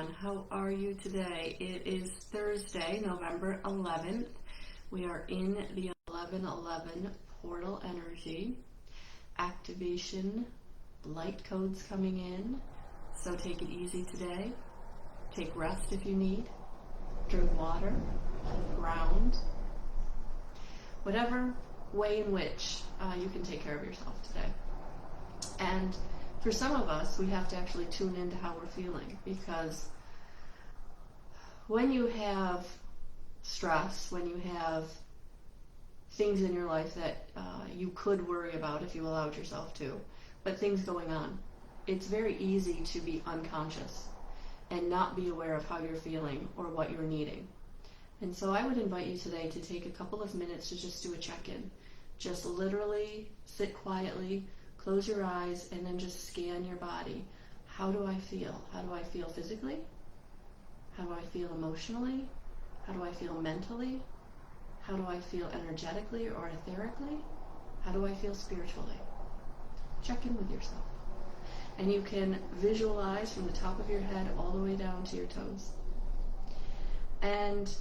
everyone. How are you today? It is Thursday, November 11th. We are in the 1111 portal energy. Activation, light codes coming in. So take it easy today. Take rest if you need. Drink water, ground. Whatever way in which you can take care of yourself today. And for some of us, we have to actually tune into how we're feeling, because when you have stress, when you have things in your life that you could worry about if you allowed yourself to, but things going on, it's very easy to be unconscious and not be aware of how you're feeling or what you're needing. And so I would invite you today to take a couple of minutes to just do a check-in. Just literally sit quietly, close your eyes, and then just scan your body. How do I feel? How do I feel physically? How do I feel emotionally? How do I feel mentally? How do I feel energetically or etherically? How do I feel spiritually? Check in with yourself. And you can visualize from the top of your head all the way down to your toes. And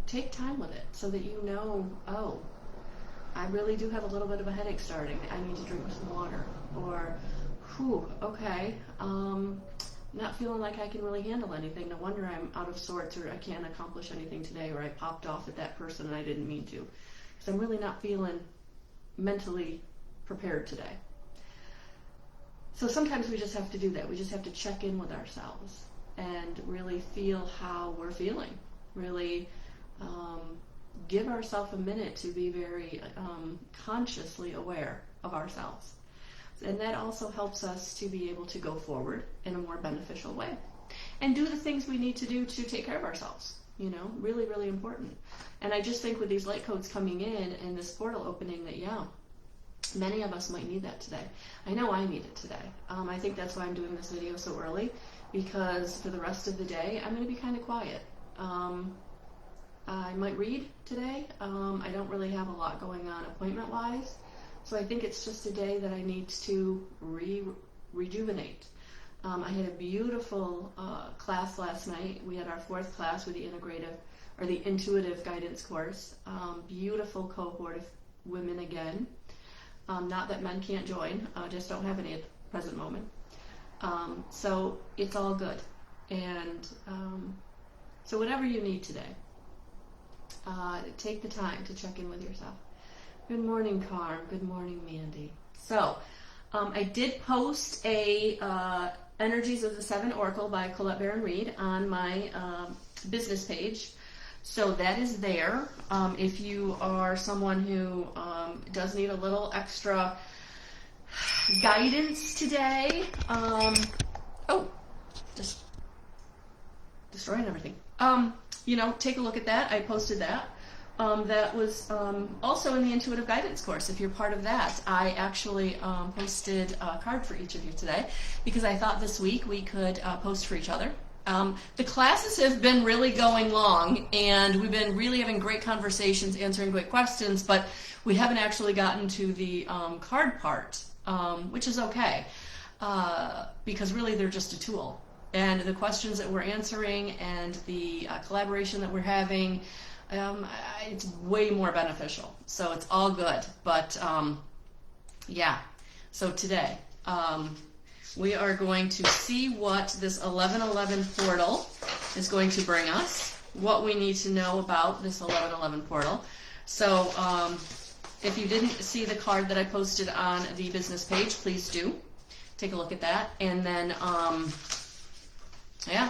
take time with it so that you know, oh, I really do have a little bit of a headache starting. I need to drink some water. Or, whew, okay, not feeling like I can really handle anything. No wonder I'm out of sorts, or I can't accomplish anything today, or I popped off at that person and I didn't mean to. Because I'm really not feeling mentally prepared today. So sometimes we just have to do that. We just have to check in with ourselves and really feel how we're feeling. Really give ourselves a minute to be very consciously aware of ourselves. And that also helps us to be able to go forward in a more beneficial way and do the things we need to do to take care of ourselves. You know, really, really important. And I just think with these light codes coming in and this portal opening that, yeah, many of us might need that today. I know I need it today. I think that's why I'm doing this video so early, because for the rest of the day, I'm going to be kind of quiet. I might read today. I don't really have a lot going on appointment-wise, so I think it's just a day that I need to rejuvenate. I had a beautiful class last night. We had our 4th class with the intuitive guidance course. Beautiful cohort of women again. Not that men can't join, just don't have any at the present moment. So it's all good. And so whatever you need today, take the time to check in with yourself. Good morning, Carm. Good morning, Mandy. So I did post a Energies of the 7 Oracle by Collette Baron-Reid on my business page. So that is there. If you are someone who does need a little extra guidance today, just destroying everything. You know, take a look at that. I posted that. That was also in the intuitive guidance course. If you're part of that, I actually posted a card for each of you today because I thought this week we could post for each other. The classes have been really going long, and we've been really having great conversations, answering great questions, but we haven't actually gotten to the card part, which is okay, because really they're just a tool. And the questions that we're answering and the collaboration that we're having, it's way more beneficial. So it's all good. But yeah, so today we are going to see what this 1111 portal is going to bring us, what we need to know about this 1111 portal. So if you didn't see the card that I posted on the business page, please do take a look at that. And then yeah,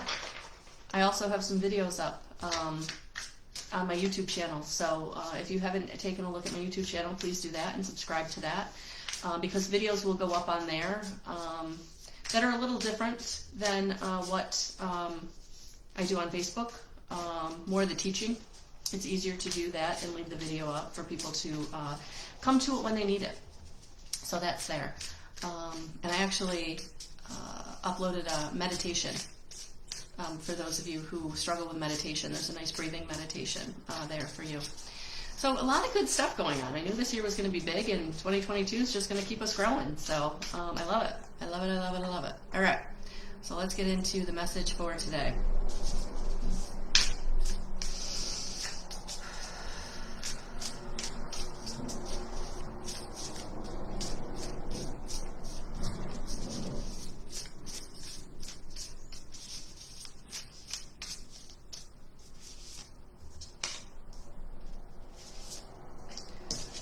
I also have some videos up on my YouTube channel. So if you haven't taken a look at my YouTube channel, please do that and subscribe to that, because videos will go up on there that are a little different than what I do on Facebook. More the teaching. It's easier to do that and leave the video up for people to come to it when they need it. So that's there. And I actually uploaded a meditation. For those of you who struggle with meditation, there's a nice breathing meditation there for you. So a lot of good stuff going on. I knew this year was going to be big, and 2022 is just going to keep us growing. So I love it. I love it, I love it, I love it. All right. So let's get into the message for today.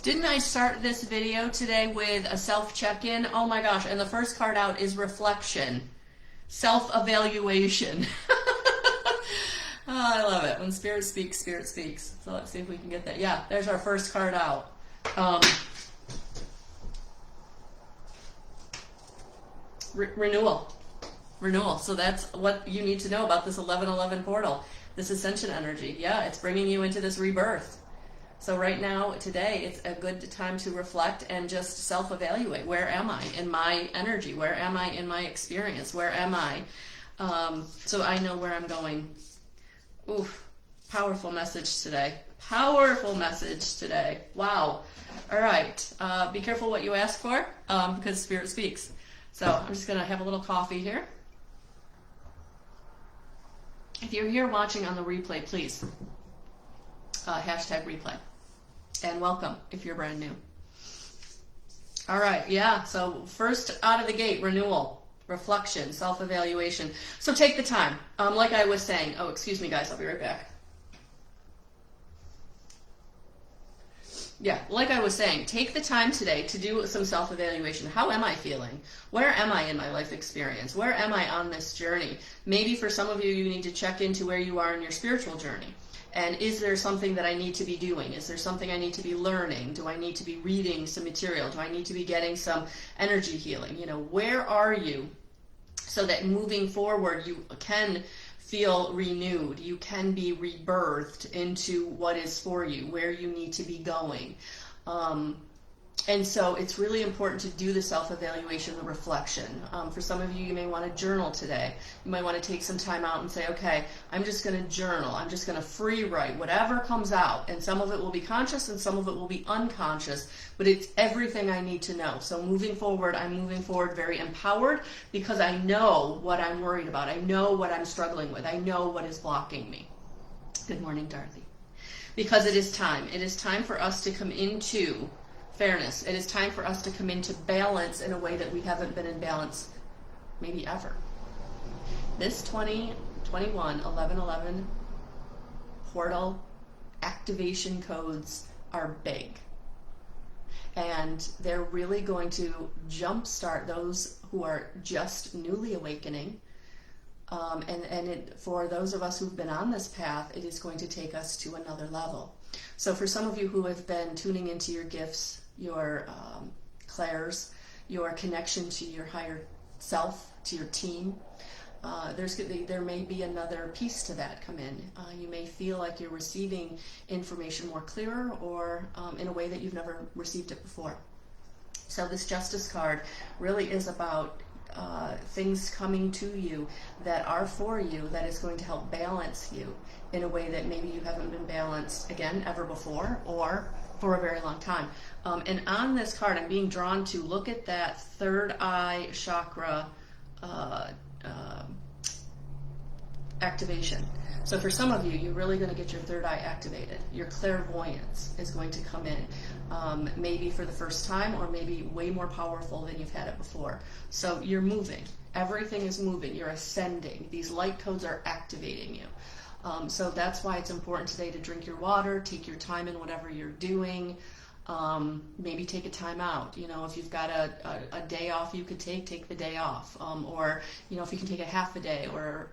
Didn't I start this video today with a self check-in? Oh my gosh, and the first card out is reflection, self-evaluation. Oh, I love it. When Spirit speaks, Spirit speaks. So let's see if we can get that. Yeah, there's our first card out. Renewal. Renewal. So that's what you need to know about this 1111 portal, this ascension energy. Yeah, it's bringing you into this rebirth. So right now, today, it's a good time to reflect and just self-evaluate. Where am I in my energy? Where am I in my experience? Where am I? So I know where I'm going. Oof, powerful message today. Powerful message today. Wow. All right. Be careful what you ask for, because Spirit speaks. So I'm just going to have a little coffee here. If you're here watching on the replay, please, hashtag replay. And welcome if you're brand new. All right, yeah, so first out of the gate, renewal, reflection, self-evaluation. So take the time. Like I was saying, oh, excuse me, guys, I'll be right back. Yeah, like I was saying, take the time today to do some self-evaluation. How am I feeling? Where am I in my life experience? Where am I on this journey? Maybe for some of you, you need to check into where you are in your spiritual journey. And is there something that I need to be doing? Is there something I need to be learning? Do I need to be reading some material? Do I need to be getting some energy healing? You know, where are you so that moving forward you can feel renewed, you can be rebirthed into what is for you, where you need to be going. And so it's really important to do the self-evaluation, the reflection. For some of you, you may want to journal today. You might want to take some time out and say, okay, I'm just going to journal. I'm just going to free write whatever comes out. And some of it will be conscious and some of it will be unconscious. But it's everything I need to know. So moving forward, I'm moving forward very empowered because I know what I'm worried about. I know what I'm struggling with. I know what is blocking me. Good morning, Dorothy. Because it is time. It is time for us to come into fairness. It is time for us to come into balance in a way that we haven't been in balance maybe ever. This 2021 1111 portal activation codes are big. And they're really going to jumpstart those who are just newly awakening. For those of us who've been on this path, it is going to take us to another level. So for some of you who have been tuning into your gifts, your clairs, your connection to your higher self, to your team, there may be another piece to that come in. You may feel like you're receiving information more clearer or in a way that you've never received it before. So this Justice card really is about things coming to you that are for you, that is going to help balance you in a way that maybe you haven't been balanced again ever before or for a very long time. And on this card, I'm being drawn to look at that third eye chakra activation. So for some of you, you're really going to get your third eye activated. Your clairvoyance is going to come in, maybe for the first time or maybe way more powerful than you've had it before. So you're moving. Everything is moving. You're ascending. These light codes are activating you. So that's why it's important today to drink your water, take your time in whatever you're doing, maybe take a time out. You know, if you've got a day off you could take the day off. Or, you know, if you can take a half a day or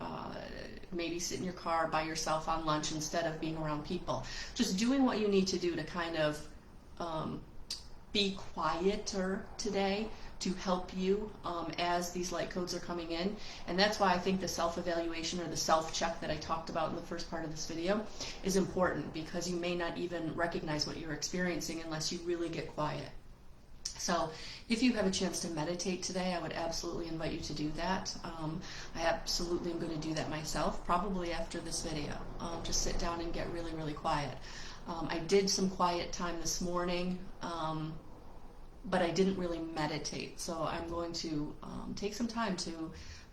maybe sit in your car by yourself on lunch instead of being around people. Just doing what you need to do to kind of be quieter today to help you as these light codes are coming in. And that's why I think the self-evaluation or the self-check that I talked about in the first part of this video is important, because you may not even recognize what you're experiencing unless you really get quiet. So if you have a chance to meditate today, I would absolutely invite you to do that. I absolutely am going to do that myself, probably after this video. Just sit down and get really, really quiet. I did some quiet time this morning, but I didn't really meditate. So I'm going to take some time to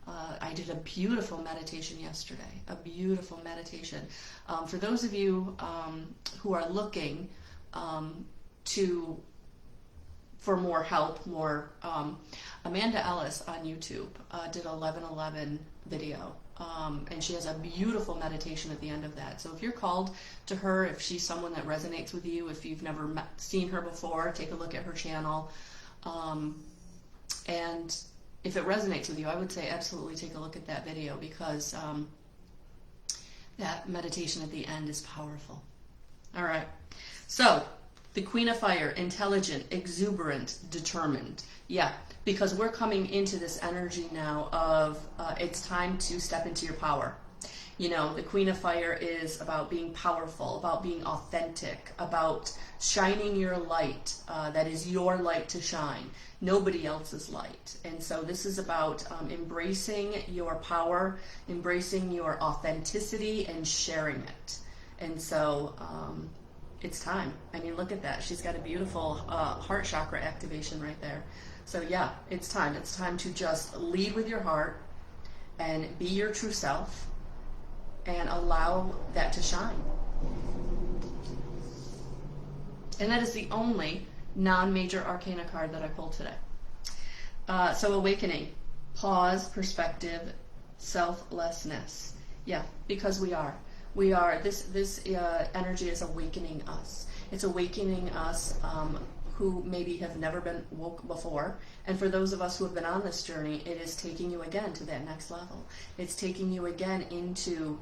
I did a beautiful meditation yesterday, a beautiful meditation. For those of you who are looking for more help, Amanda Ellis on YouTube did 11:11 video, and she has a beautiful meditation at the end of that. So if you're called to her, if she's someone that resonates with you, if you've never seen her before, take a look at her channel. And if it resonates with you, I would say absolutely take a look at that video, because that meditation at the end is powerful. All right. So the Queen of Fire, intelligent, exuberant, determined. Yeah, because we're coming into this energy now of it's time to step into your power. You know, the Queen of Fire is about being powerful, about being authentic, about shining your light. That is your light to shine, nobody else's light. And so this is about embracing your power, embracing your authenticity, and sharing it. And so it's time. I mean, look at that. She's got a beautiful heart chakra activation right there. So yeah, it's time. It's time to just lead with your heart and be your true self and allow that to shine. And that is the only non-major arcana card that I pulled today. So awakening, pause, perspective, selflessness. Yeah, because we are. This energy is awakening us. It's awakening us who maybe have never been woke before. And for those of us who have been on this journey, it is taking you again to that next level. It's taking you again into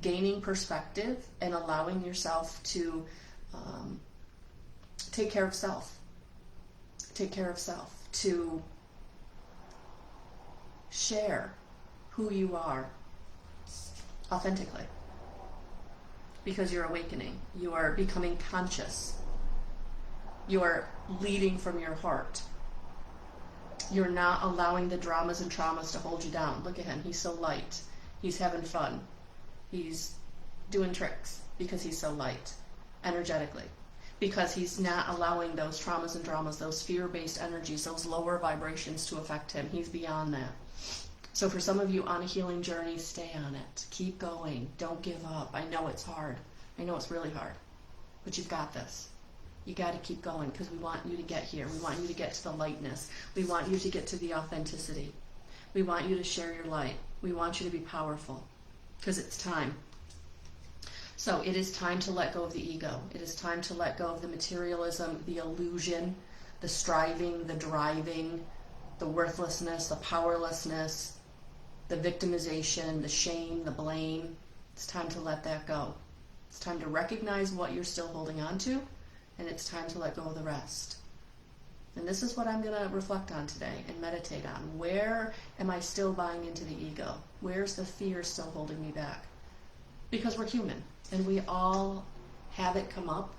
gaining perspective and allowing yourself to take care of self. Take care of self. To share who you are authentically. Because you're awakening. You are becoming conscious. You are leading from your heart. You're not allowing the dramas and traumas to hold you down. Look at him. He's so light. He's having fun. He's doing tricks because he's so light, energetically. Because he's not allowing those traumas and dramas, those fear-based energies, those lower vibrations to affect him. He's beyond that. So for some of you on a healing journey, stay on it. Keep going. Don't give up. I know it's hard. I know it's really hard. But you've got this. You got to keep going, because we want you to get here. We want you to get to the lightness. We want you to get to the authenticity. We want you to share your light. We want you to be powerful, because it's time. So it is time to let go of the ego. It is time to let go of the materialism, the illusion, the striving, the driving, the worthlessness, the powerlessness, the victimization, the shame, the blame. It's time to let that go. It's time to recognize what you're still holding on to, and it's time to let go of the rest. And this is what I'm going to reflect on today and meditate on. Where am I still buying into the ego? Where's the fear still holding me back? Because we're human, and we all have it come up.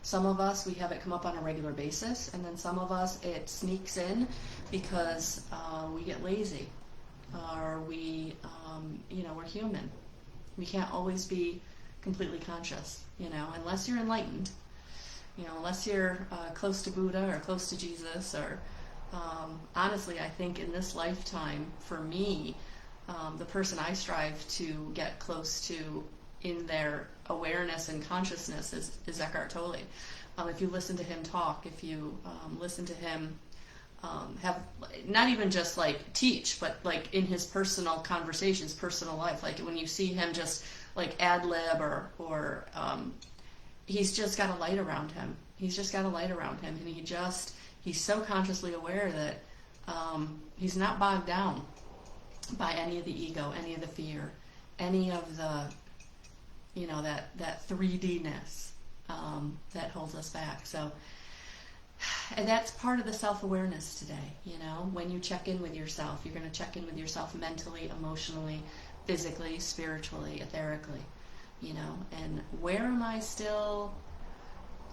Some of us, we have it come up on a regular basis, and then some of us, it sneaks in because we get lazy, or we're human. We can't always be completely conscious, unless you're enlightened. Unless you're close to Buddha or close to Jesus, or honestly, I think in this lifetime, for me, the person I strive to get close to in their awareness and consciousness is Eckhart Tolle. If you listen to him talk, if you listen to him have not even just like teach, but like in his personal conversations, personal life, like when you see him just like ad lib or he's just got a light around him. He's just got a light around him, and he's so consciously aware that he's not bogged down by any of the ego, any of the fear, any of the, that 3D-ness that holds us back. So, and that's part of the self-awareness today, when you check in with yourself, you're going to check in with yourself mentally, emotionally, physically, spiritually, etherically. And where am I still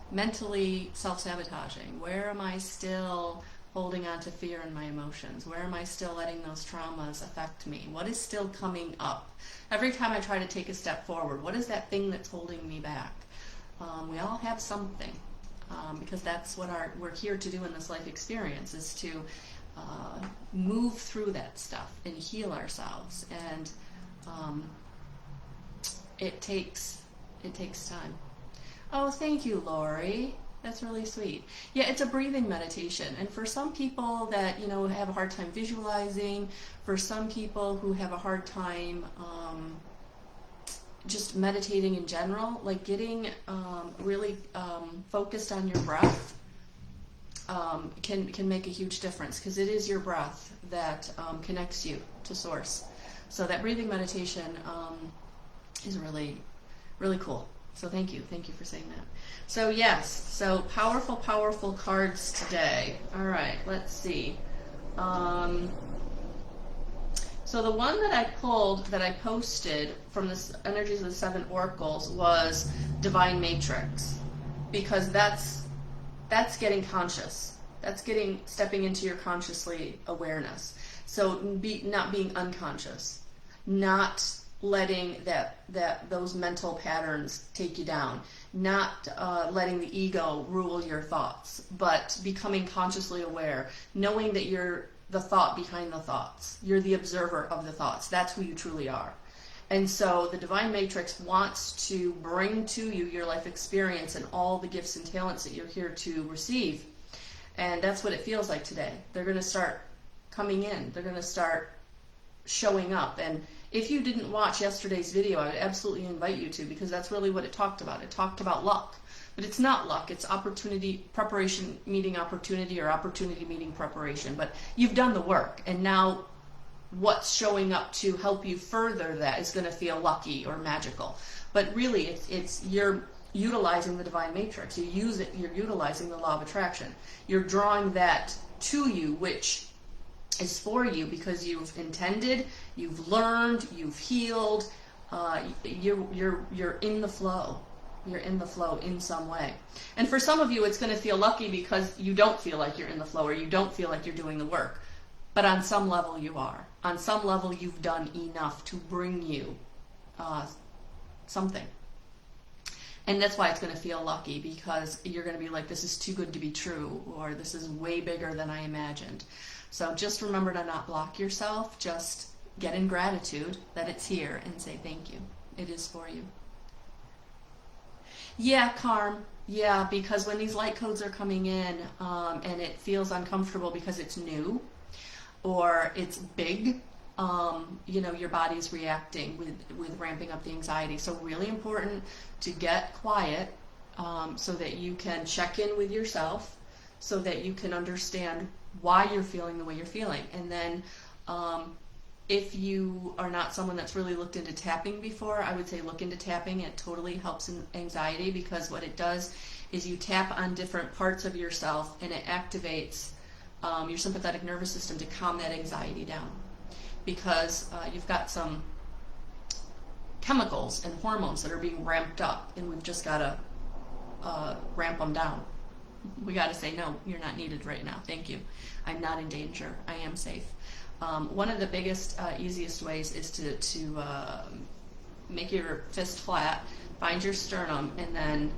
mentally self-sabotaging? Where am I still holding on to fear in my emotions? Where am I still letting those traumas affect me? What is still coming up? Every time I try to take a step forward, what is that thing that's holding me back? We all have something, because that's what we're here to do in this life experience, is to move through that stuff and heal ourselves. And it takes time. Oh, thank you, Lori. That's really sweet. Yeah, it's a breathing meditation. And for some people that, you know, have a hard time visualizing, for some people who have a hard time just meditating in general, like getting really focused on your breath can make a huge difference, because it is your breath that connects you to source. So that breathing meditation is really, really cool. So thank you for saying that. So yes, so powerful cards today. All right, let's see. So the one that I pulled, that I posted from the Energies of the Seven Oracles, was Divine Matrix, because that's getting conscious. That's stepping into your consciously awareness. So not being unconscious, not letting those mental patterns take you down, not letting the ego rule your thoughts, but becoming consciously aware, knowing that you're the thought behind the thoughts. You're the observer of the thoughts. That's who you truly are. And so the Divine Matrix wants to bring to you your life experience and all the gifts and talents that you're here to receive. And that's what it feels like today. They're going to start coming in. They're going to start showing up. And if you didn't watch yesterday's video, I would absolutely invite you to, because that's really what it talked about. It talked about luck. But it's not luck. It's opportunity, preparation meeting opportunity, or opportunity meeting preparation. But you've done the work, and now what's showing up to help you further that is going to feel lucky or magical. But really, it's you're utilizing the Divine Matrix. You're utilizing the law of attraction. You're drawing that to you, which is for you because you've intended, you've learned, you've healed. You're in the flow. You're in the flow in some way. And for some of you, it's going to feel lucky because you don't feel like you're in the flow, or you don't feel like you're doing the work. But on some level, you are. On some level, you've done enough to bring you something. And that's why it's going to feel lucky, because you're going to be like, this is too good to be true, or this is way bigger than I imagined. So just remember to not block yourself. Just get in gratitude that it's here and say thank you. It is for you. Yeah, Carm. Yeah, because when these light codes are coming in and it feels uncomfortable because it's new or it's big, your body's reacting with ramping up the anxiety. So really important to get quiet so that you can check in with yourself, so that you can understand why you're feeling the way you're feeling. And then if you are not someone that's really looked into tapping before, I would say look into tapping. It totally helps in anxiety, because what it does is you tap on different parts of yourself and it activates your sympathetic nervous system to calm that anxiety down. Because you've got some chemicals and hormones that are being ramped up, and we've just got to ramp them down. We got to say, no, you're not needed right now. Thank you. I'm not in danger. I am safe. One of the biggest, easiest ways is to make your fist flat, find your sternum, and then,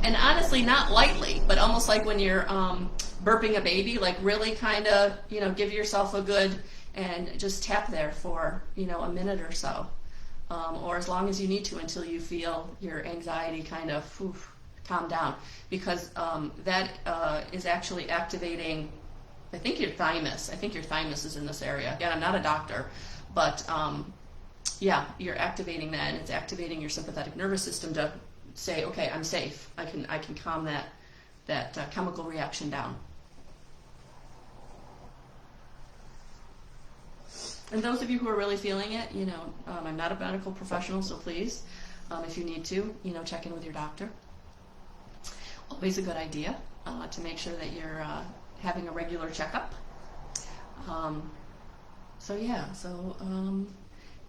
and honestly, not lightly, but almost like when you're burping a baby, like really kind of, give yourself a good, and just tap there for, a minute or so, or as long as you need to until you feel your anxiety kind of calm down, because that is actually activating, I think your thymus. I think your thymus is in this area. Again, I'm not a doctor, but yeah, you're activating that, and it's activating your sympathetic nervous system to say, okay, I'm safe. I can calm that chemical reaction down. And those of you who are really feeling it, I'm not a medical professional, so please, if you need to, check in with your doctor. Always a good idea to make sure that you're having a regular checkup.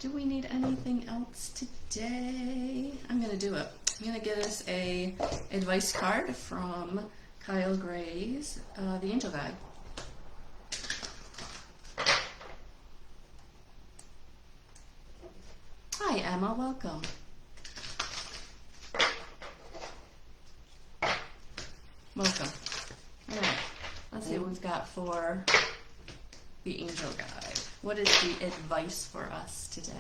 Do we need anything else today? I'm going to do it. I'm going to get us a advice card from Kyle Gray's The Angel Guide. Hi, Emma. Welcome. Welcome. All right. Let's see what we've we've got for the angel guide. What is the advice for us today?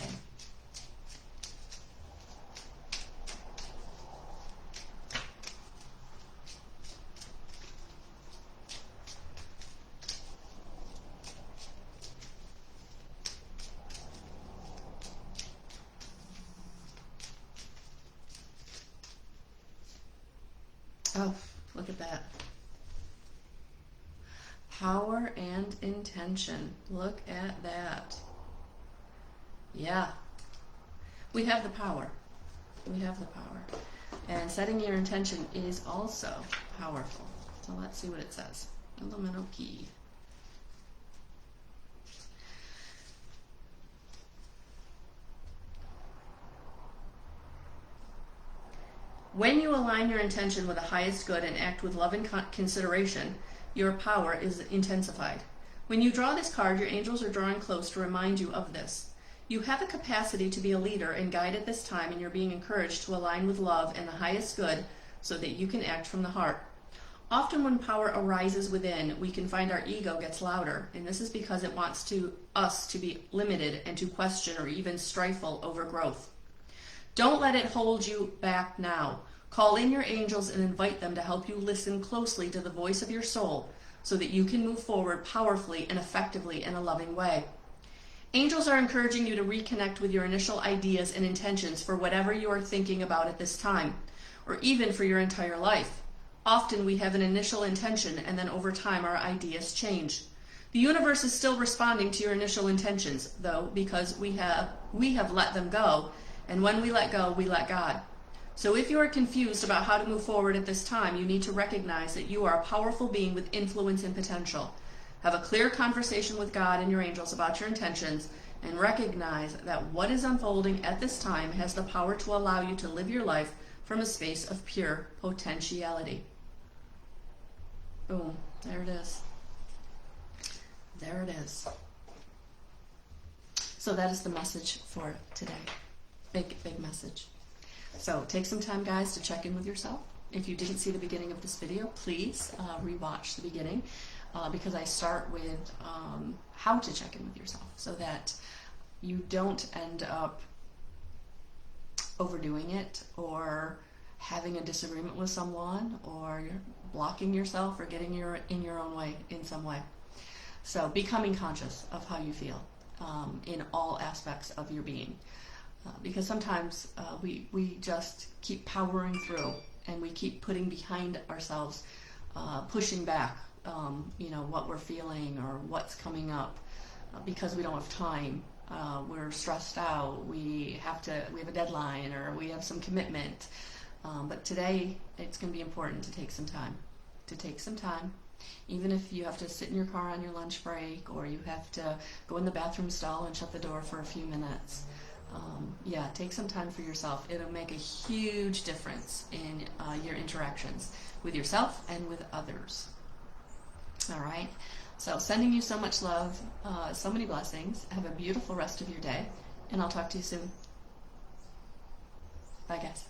Oh, look at that. Power and intention. Look at that. Yeah. We have the power. We have the power. And setting your intention is also powerful. So let's see what it says. Elemental key. When you align your intention with the highest good and act with love and consideration, your power is intensified. When you draw this card, your angels are drawing close to remind you of this. You have a capacity to be a leader and guide at this time, and you're being encouraged to align with love and the highest good so that you can act from the heart. Often when power arises within, we can find our ego gets louder, and this is because it wants us to be limited and to question or even stifle over growth. Don't let it hold you back now. Call in your angels and invite them to help you listen closely to the voice of your soul so that you can move forward powerfully and effectively in a loving way. Angels are encouraging you to reconnect with your initial ideas and intentions for whatever you are thinking about at this time, or even for your entire life. Often we have an initial intention and then over time our ideas change. The universe is still responding to your initial intentions, though, because we have let them go, and when we let go, we let God. So if you are confused about how to move forward at this time, you need to recognize that you are a powerful being with influence and potential. Have a clear conversation with God and your angels about your intentions, and recognize that what is unfolding at this time has the power to allow you to live your life from a space of pure potentiality. Boom, there it is. There it is. So that is the message for today. Big message. So take some time, guys, to check in with yourself. If you didn't see the beginning of this video, please rewatch the beginning because I start with how to check in with yourself so that you don't end up overdoing it or having a disagreement with someone or blocking yourself or getting in your own way in some way. So becoming conscious of how you feel in all aspects of your being. Because sometimes we just keep powering through and we keep putting behind ourselves, pushing back, what we're feeling or what's coming up because we don't have time. We're stressed out. We have a deadline or we have some commitment. But today it's going to be important to take some time. Even if you have to sit in your car on your lunch break or you have to go in the bathroom stall and shut the door for a few minutes. Take some time for yourself. It'll make a huge difference in your interactions with yourself and with others. All right. So sending you so much love, so many blessings. Have a beautiful rest of your day, and I'll talk to you soon. Bye, guys.